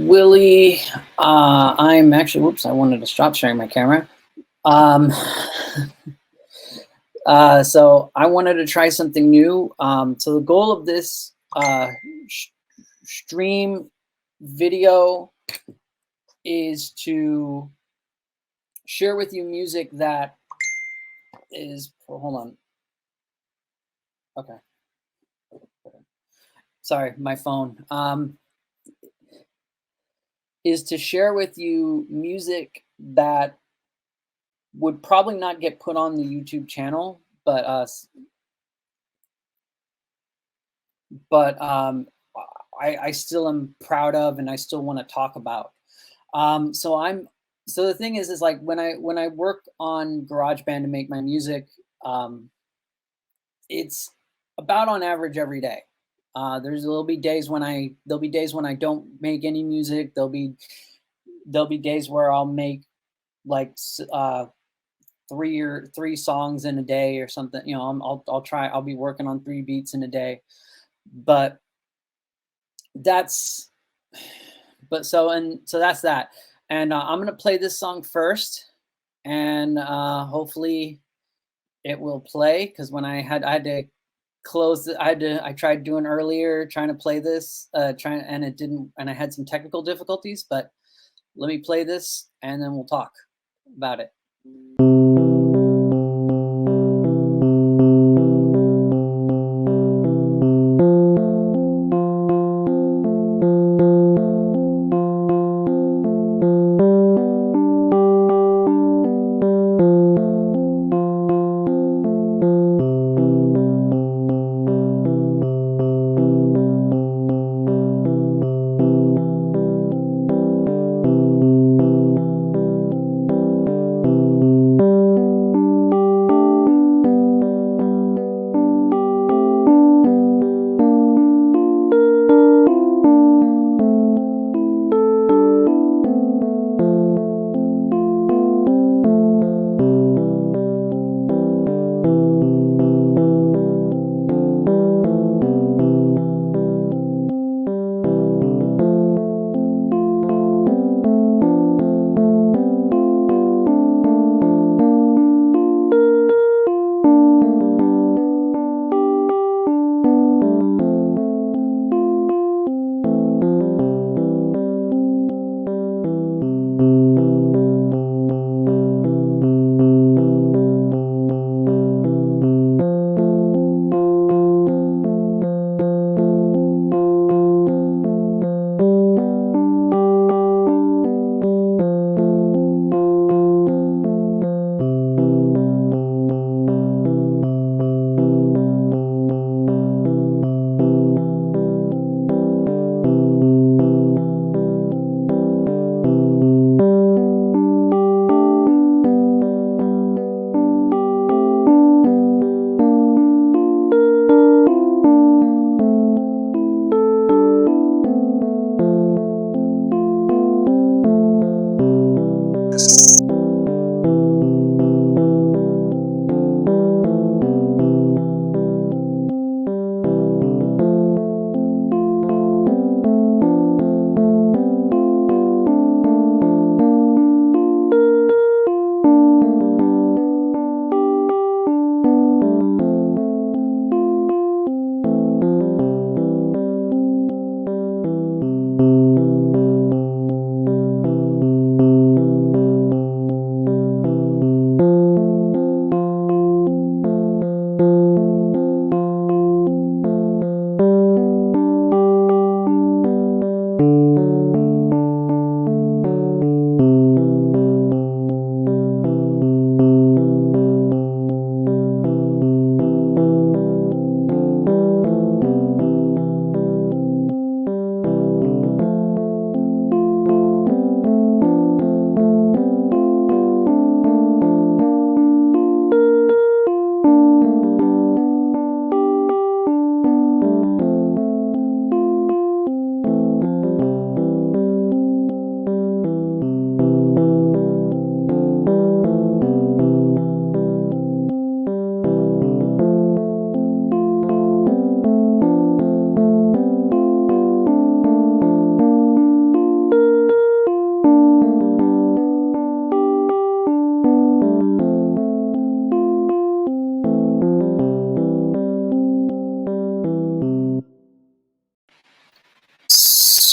Willie, I'm actually, whoops, I wanted to stop sharing my camera. Um, so I wanted to try something new. So the goal of this sh stream video is to share with you music that is, oh, hold on. Okay. Sorry, my phone. Is to share with you music that would probably not get put on the YouTube channel, but I still am proud of, and I still want to talk about. So the thing is like when I work on GarageBand to make my music, it's about on average every day. There'll be days when I don't make any music. There'll be days where I'll make like three songs in a day or something. You know, I'll be working on 3 beats in a day, but that's so that's that. And I'm gonna play this song first, and hopefully it will play, because when I had to close it, I tried doing earlier trying to play this, and it didn't, and I had some technical difficulties. But let me play this, and then we'll talk about it.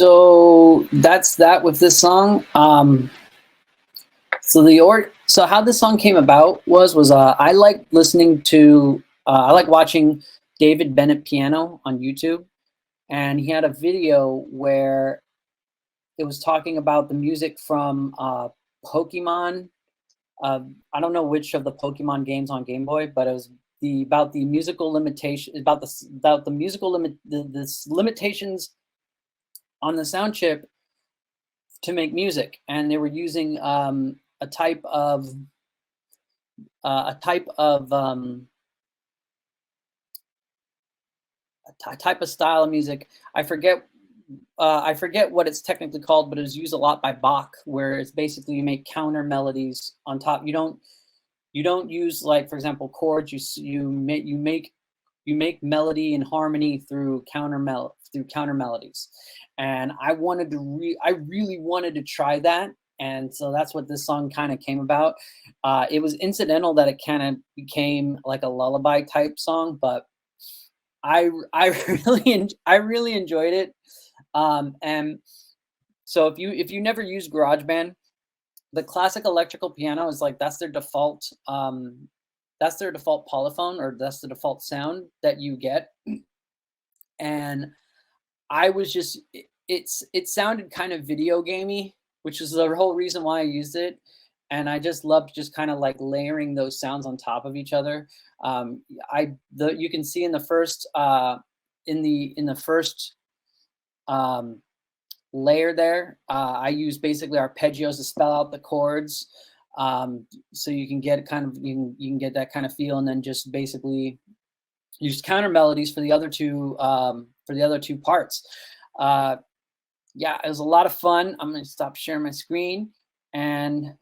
So that's that with this song. So how this song came about was I like listening to I like watching David Bennett piano on YouTube, and he had a video where it was talking about the music from Pokemon. I don't know which of the Pokemon games on Game Boy, but it was about the musical limitation about the musical limitations on the sound chip to make music, and they were using a type of a type of a type of style of music. I forget what it's technically called, but it was used a lot by Bach, where it's basically you make counter melodies on top. You don't use, like, for example, chords. You make melody and harmony through counter melodies. And I really wanted to try that, and so that's what this song kind of came about. It was incidental that it kind of became like a lullaby type song, but I really enjoyed it. And so if you never use GarageBand, the classic electrical piano is like that's their default polyphone, or that's the default sound that you get. And I was just it sounded kind of video gamey, which is the whole reason why I used it. And I just loved just kind of like layering those sounds on top of each other. You can see in the first layer there, I use basically arpeggios to spell out the chords, so you can get you can get that kind of feel, and then just basically use counter melodies for the other two parts. Yeah, it was a lot of fun. I'm going to stop sharing my screen, and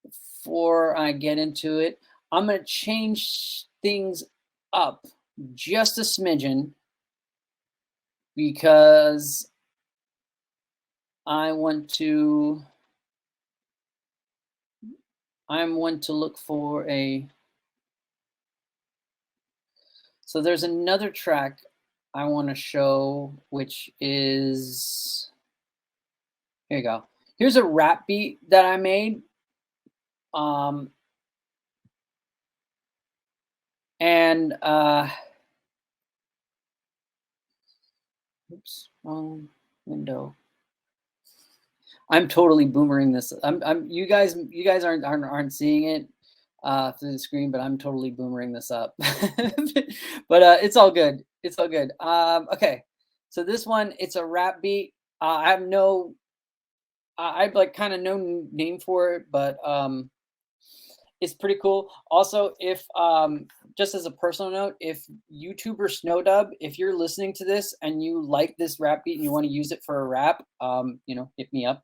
before I get into it, I'm going to change things up just a smidgen, because I want to look for a, so there's another track I want to show, which is, here you go. Here's a rap beat that I made. Oops, wrong window. I'm totally boomering this. You guys aren't seeing it through the screen, but I'm totally boomering this up. But it's all good. It's all good. Okay, so this one, it's a rap beat. I have no, I've like kind of no name for it, but it's pretty cool. Also, if just as a personal note, if YouTuber Snowdub, if you're listening to this and you like this rap beat and you want to use it for a rap, hit me up.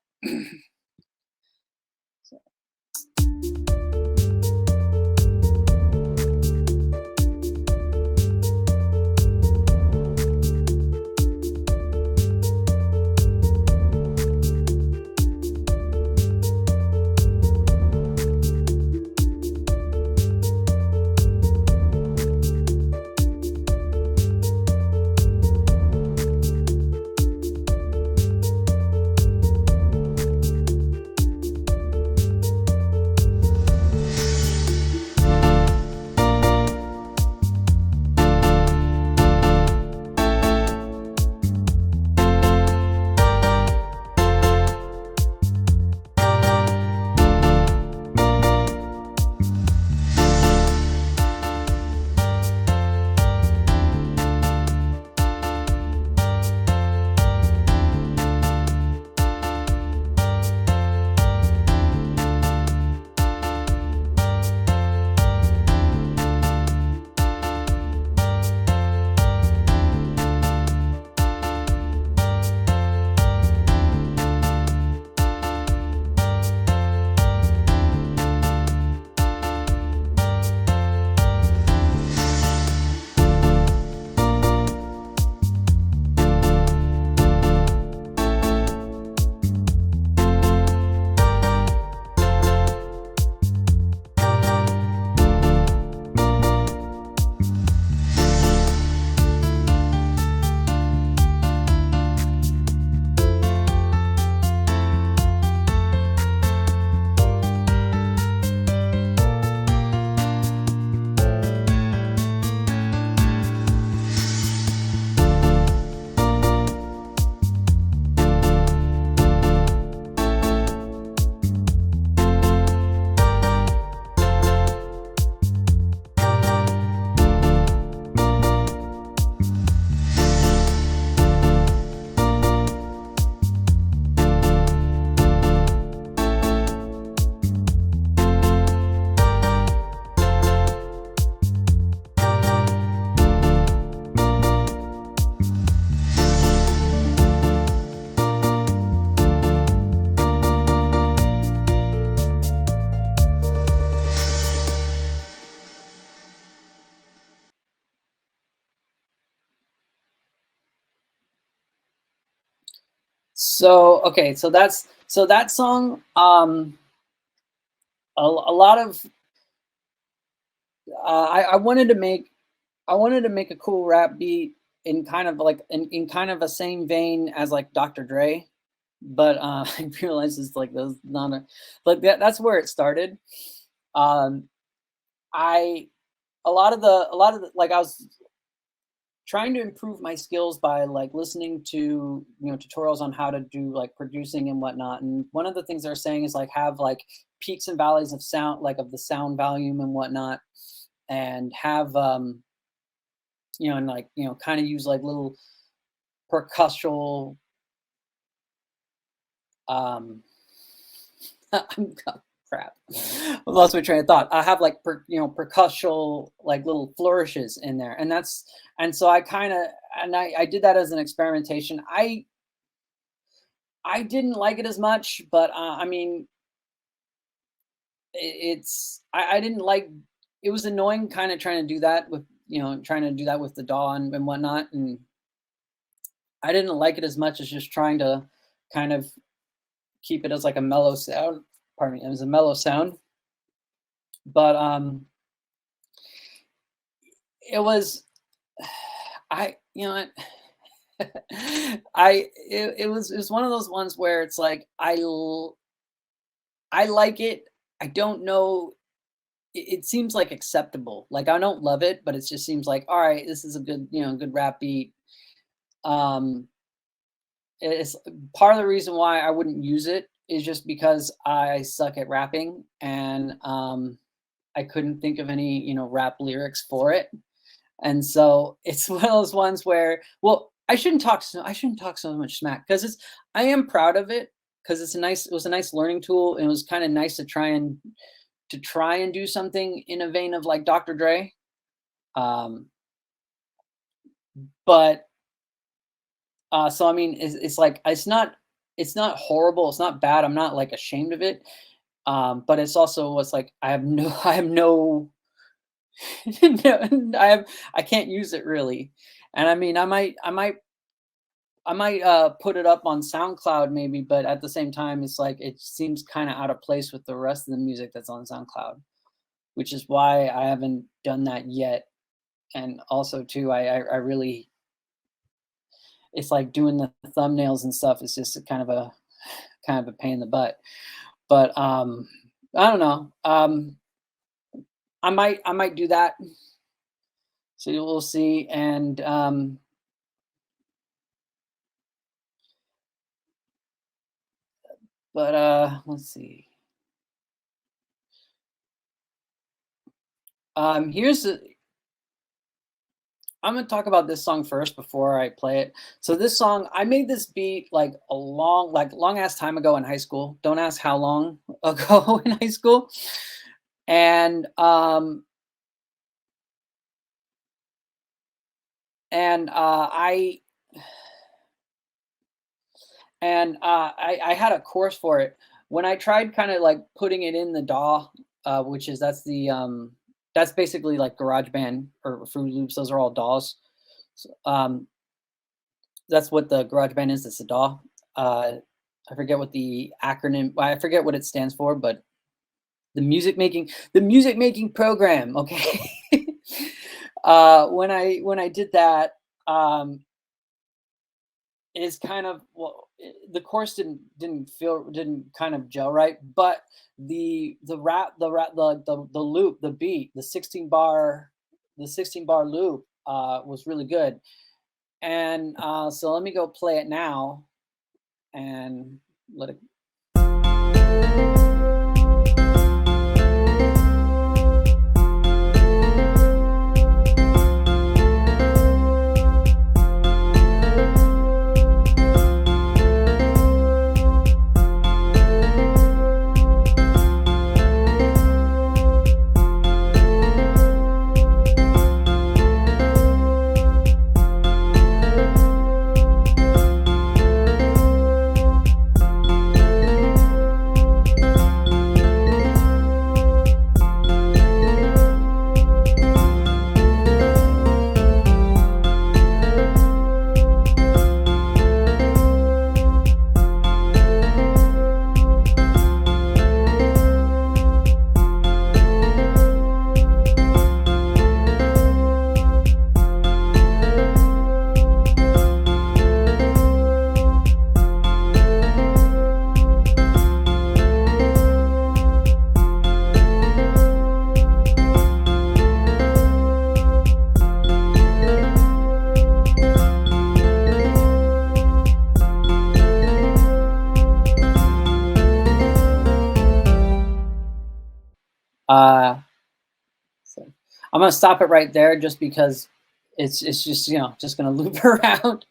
So okay, so that song, a lot of I wanted to make a cool rap beat in kind of like in kind of a same vein as like Dr. Dre, but I realized it's like those not a like that's where it started. Um, I a lot of the, like I was trying to improve my skills by like listening to tutorials on how to do like producing and whatnot. And one of the things they're saying is like have like peaks and valleys of sound, like of the sound volume and whatnot, and have and like kind of use like little percussional um I'm crap. I lost my train of thought. I have like percussional like little flourishes in there, and so I kind of I did that as an experimentation. I didn't like it as much, but I mean I didn't like it was annoying kind of trying to do that with trying to do that with the DAW and whatnot, and I didn't like it as much as just trying to kind of keep it as like a mellow sound. Pardon me, it was a mellow sound, but it was I you know what? It was one of those ones where it's like I like it. I don't know. It seems like acceptable. Like I don't love it, but it just seems like all right. This is a good good rap beat. Um, it's part of the reason why I wouldn't use it is just because I suck at rapping and I couldn't think of any rap lyrics for it. And so it's one of those ones where, well, I shouldn't talk so much smack because I am proud of it because it was a nice learning tool and it was kind of nice to try and do something in a vein of like Dr. Dre. Um, but so I mean it's like it's not horrible, it's not bad. I'm not like ashamed of it. But it's also what's like I have no I have no no, I can't use it really. And I mean I might put it up on SoundCloud maybe, but at the same time it's like it seems kind of out of place with the rest of the music that's on SoundCloud, which is why I haven't done that yet. And also too, I really it's like doing the thumbnails and stuff is just a kind of a pain in the butt. But I don't know. I might do that. So we'll see. And but let's see. Here's I'm gonna talk about this song first before I play it. So this song, I made this beat like long ass time ago in high school. Don't ask how long ago in high school. And and I had a course for it. When I tried kind of like putting it in the DAW, which is that's basically like GarageBand or Fruit Loops. Those are all DAWs. So, that's what the GarageBand is. It's a DAW. I forget what the acronym. I forget what it stands for, but the music making program. Okay. When I did that, is kind of well the course didn't kind of gel right, but the loop, the beat, the 16 bar loop was really good. And so let me go play it now and let it Uh, so I'm gonna stop it right there just because it's just just gonna loop around.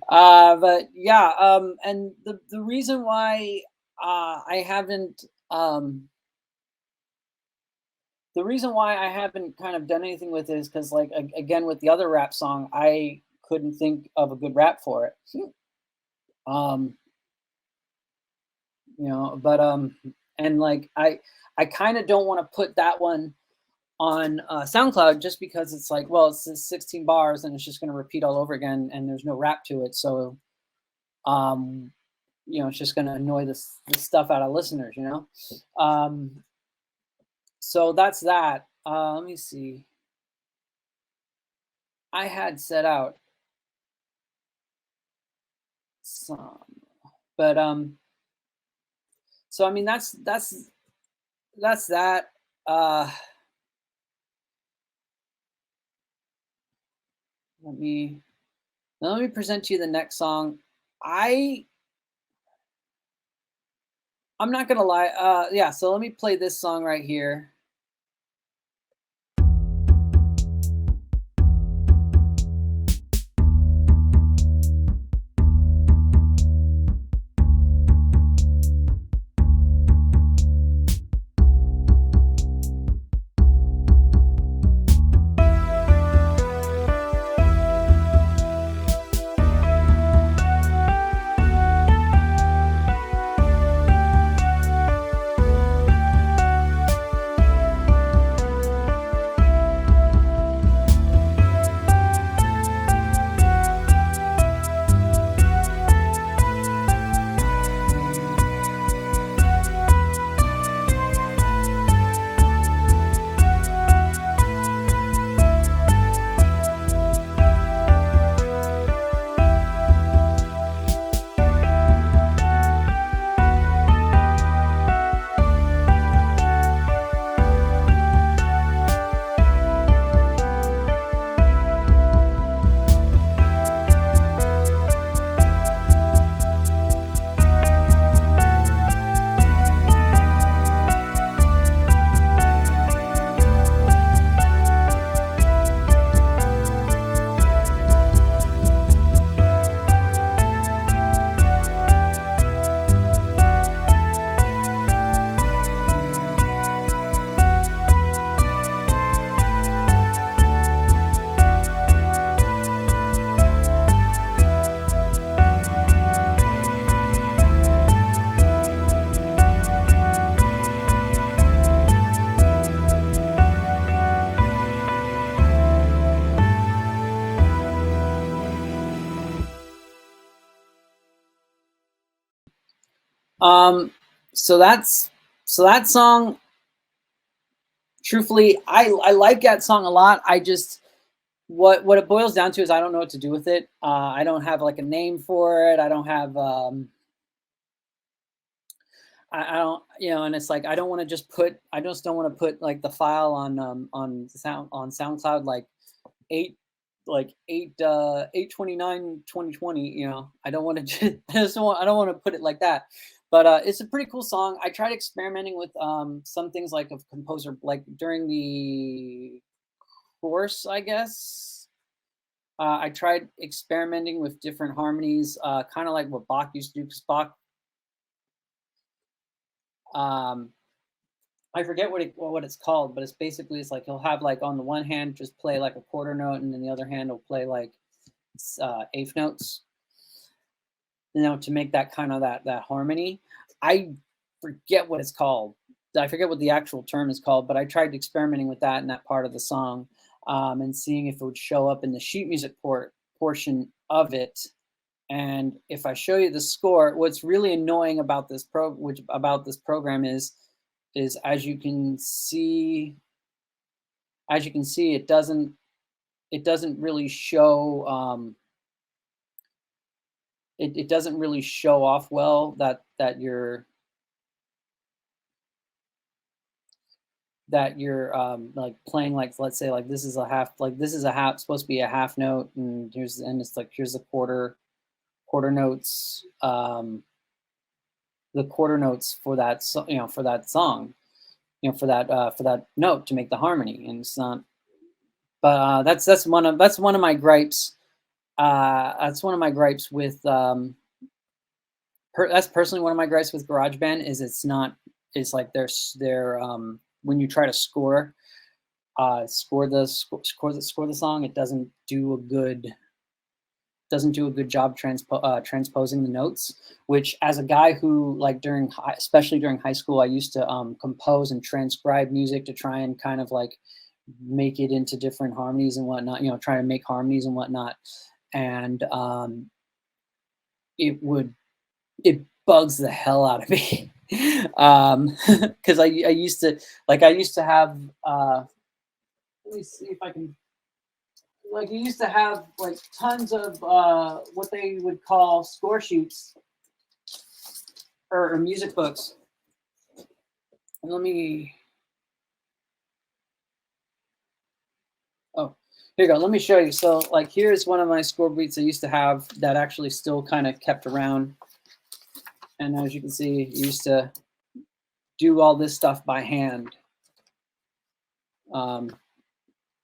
But yeah, and the reason why I haven't the reason why I haven't kind of done anything with it is because like again with the other rap song, I couldn't think of a good rap for it. Um, but and like I kind of don't want to put that one on SoundCloud just because it's like, well, it's just 16 bars and it's just going to repeat all over again, and there's no rap to it. So, um, it's just going to annoy the stuff out of listeners. Um, so that's that. Let me see. I had set out some, but so I mean that's that. Uh, let me let me present to you the next song. I I'm not gonna lie. Yeah. So let me play this song right here. Um, so that's so that song. Truthfully, I like that song a lot. I just what it boils down to is I don't know what to do with it. I don't have like a name for it. I don't have I don't and it's like I don't want to just put I just don't want to put like the file on SoundCloud like eight like 829 2020. I don't want to I don't want to put it like that. But it's a pretty cool song. I tried experimenting with some things like of composer like during the course, I guess. I tried experimenting with different harmonies, kind of like what Bach used to do, because Bach, um, I forget what it's called, but it's like he'll have like on the one hand just play like a quarter note, and then the other hand he'll play like eighth notes, to make that kind of that harmony. I forget what it's called. I forget what the actual term is called, but I tried experimenting with that in that part of the song, and seeing if it would show up in the sheet music portion of it. And if I show you the score, what's really annoying about this program is as you can see, it doesn't really show it doesn't really show off well that you're like playing, like, let's say like this is a half supposed to be a half note, and it's like here's the quarter notes, the quarter notes for that for that song. for that note to make the harmony, and it's not. But that's one of my gripes. That's one of my gripes with that's personally one of my gripes with GarageBand is it's not. It's like they're when you try to score the song, it doesn't do a good job transposing the notes. Which, as a guy who, like, especially during high school, I used to compose and transcribe music to try and kind of like make it into different harmonies and whatnot. Try to make harmonies and whatnot, and it would it bugs the hell out of me. Because I used to have let me see if I can, like, you used to have like tons of what they would call score sheets, or music books. And oh, here you go. Let me show you. So, like, here's one of my score beats I used to have that actually still kind of kept around. And as you can see, you used to do all this stuff by hand.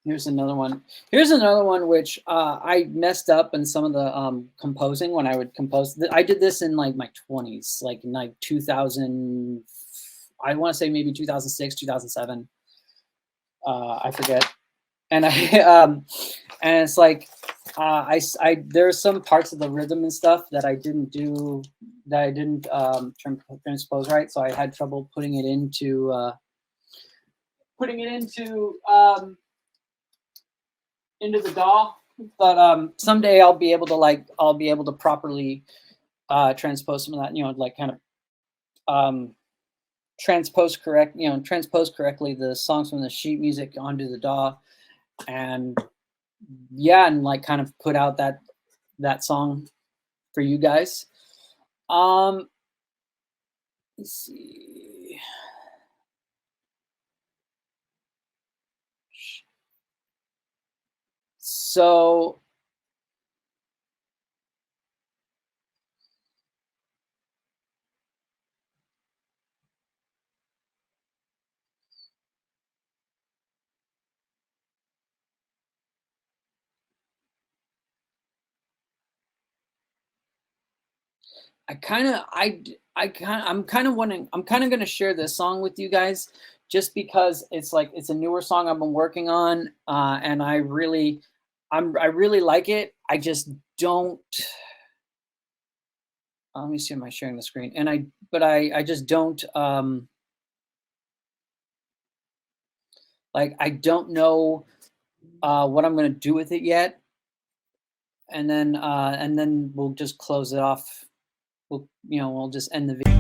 Here's another one. Here's another one which I messed up in some of the composing when I would compose. I did this in like my 20s, like in like 2000. I want to say maybe 2006, 2007. I forget. And and it's like there's some parts of the rhythm and stuff that I didn't transpose right, so I had trouble putting it into the DAW. But someday I'll be able to properly transpose some of that, like kind of transpose correctly the songs from the sheet music onto the DAW, and like kind of put out that song for you guys. Let's see. So I'm kind of wanting, I'm kind of going to share this song with you guys, just because it's a newer song I've been working on, and I really like it. I just don't. Let me see. Am I sharing the screen? And I just don't. I don't know what I'm going to do with it yet. And then we'll just close it off. We'll just end the video.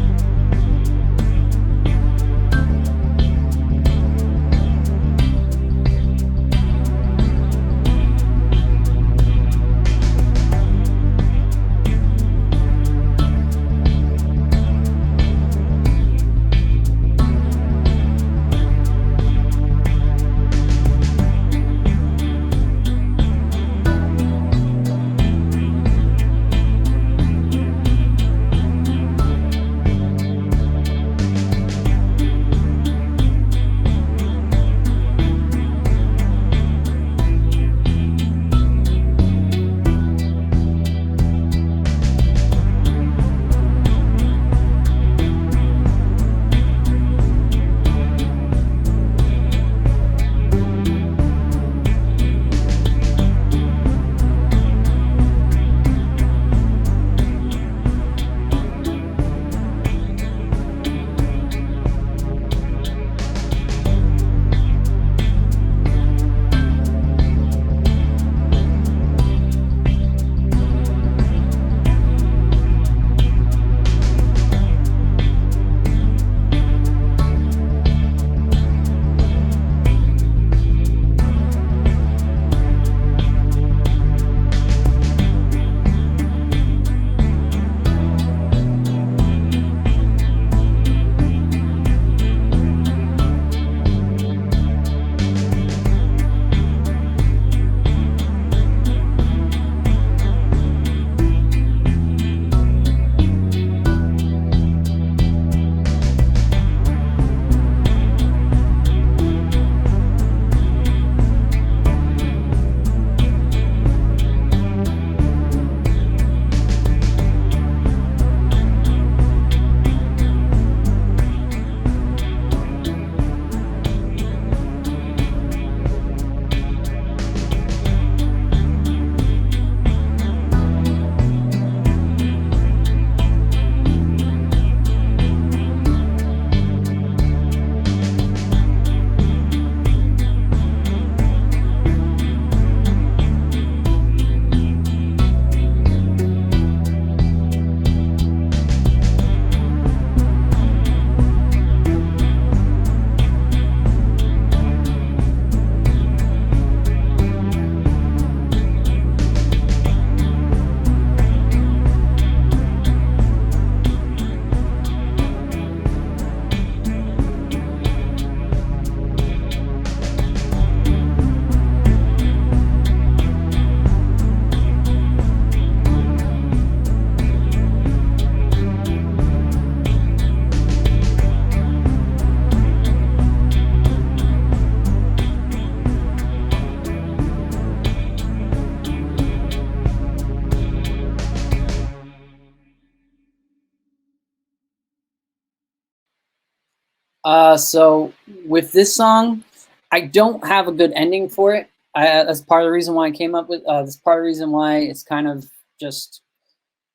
So with this song, I don't have a good ending for it. That's part of the reason why I came up with. That's part of the reason why it's kind of just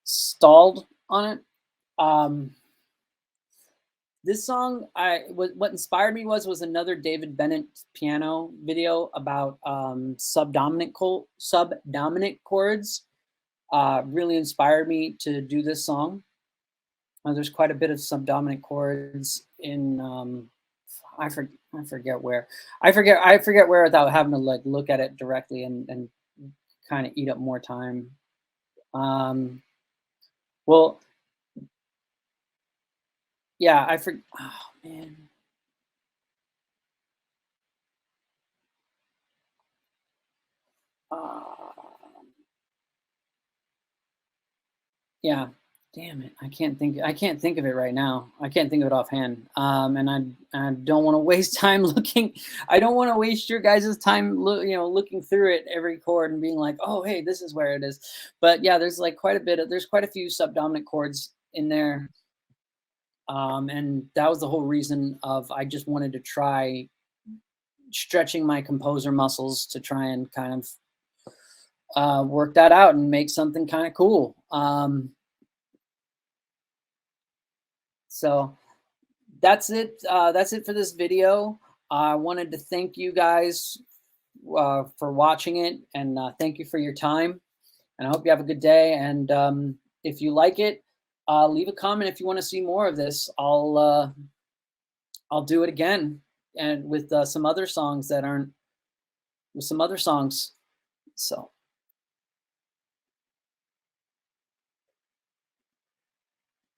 stalled on it. Um, this song, what inspired me was another David Bennett piano video about subdominant chords. Really inspired me to do this song. There's quite a bit of subdominant chords in I forget where. I forget where without having to like look at it directly and kind of eat up more time. Um, well, yeah, I forget. Oh man. Uh, yeah. Damn it. I can't think of it right now. I can't think of it offhand. I don't want to waste time looking. I don't want to waste your guys' time looking through it every chord and being like, "Oh, hey, this is where it is." But yeah, there's like there's quite a few subdominant chords in there. And that was the whole reason of I just wanted to try stretching my composer muscles to try and kind of work that out and make something kind of cool. So that's it. That's it for this video. I wanted to thank you guys for watching it, and thank you for your time. And I hope you have a good day. And if you like it, leave a comment if you want to see more of this. I'll do it again, and with some other songs that aren't with some other songs. So.